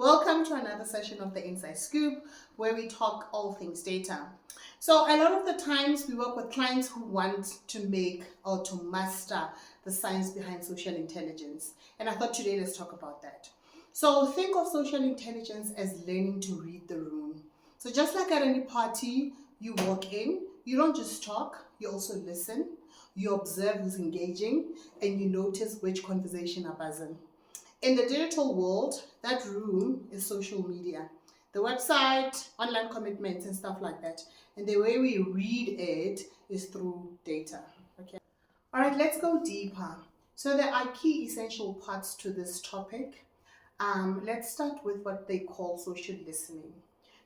Welcome to another session of the Inside Scoop, where we talk all things data. So a lot of the times we work with clients who want to make or to master the science behind social intelligence. And I thought today let's talk about that. So think of social intelligence as learning to read the room. So just like at any party, you walk in, you don't just talk, you also listen, you observe who's engaging, and you notice which conversation are buzzing. In the digital world, that room is social media, the website, online commitments, and stuff like that. And the way we read it is through data. Okay. All right, let's go deeper. So there are key essential parts to this topic. Let's start with what they call social listening.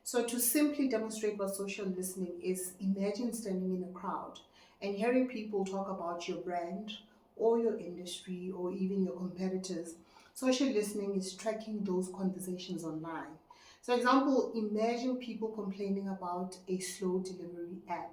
So to simply demonstrate what social listening is, imagine standing in a crowd and hearing people talk about your brand or your industry or even your competitors. Social listening is tracking those conversations online. So example, imagine people complaining about a slow delivery app.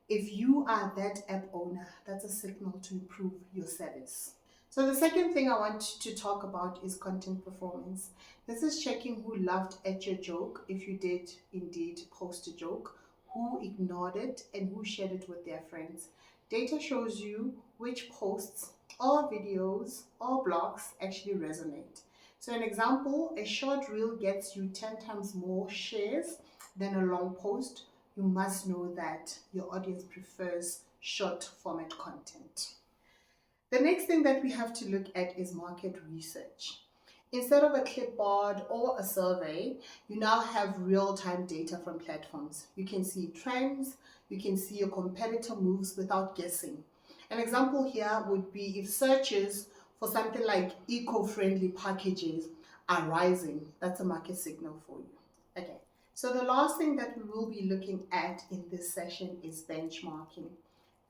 If you are that app owner, that's a signal to improve your service. So the second thing I want to talk about is content performance. This is checking who laughed at your joke, if you did indeed post a joke, who ignored it, and who shared it with their friends. Data shows you which posts or videos or blogs actually resonate. So an example, a short reel gets you 10 times more shares than a long post. You must know that your audience prefers short format content. The next thing that we have to look at is market research. Instead of a clipboard or a survey, you now have real-time data from platforms. You can see trends, you can see your competitor moves without guessing. An example here would be if searches for something like eco-friendly packages are rising, that's a market signal for you. Okay, so the last thing that we will be looking at in this session is benchmarking.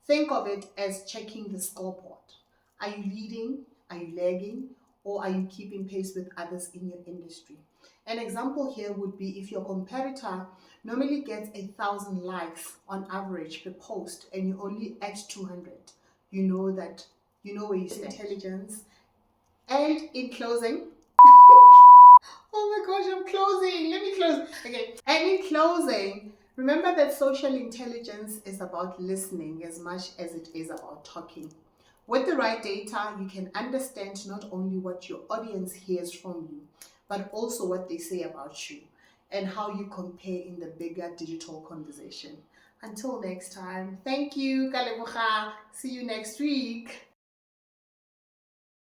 Think of it as checking the scoreboard. Are you leading? Are you lagging? Or are you keeping pace with others in your industry? An example here would be if your competitor normally gets 1,000 likes on average per post and you only at 200, you know where you stand. Intelligence. And in closing, oh my gosh, I'm closing. Let me close. Okay. And in closing, remember that social intelligence is about listening as much as it is about talking. With the right data, you can understand not only what your audience hears from you, but also what they say about you and how you compare in the bigger digital conversation. Until next time, thank you, Kaleboga. See you next week.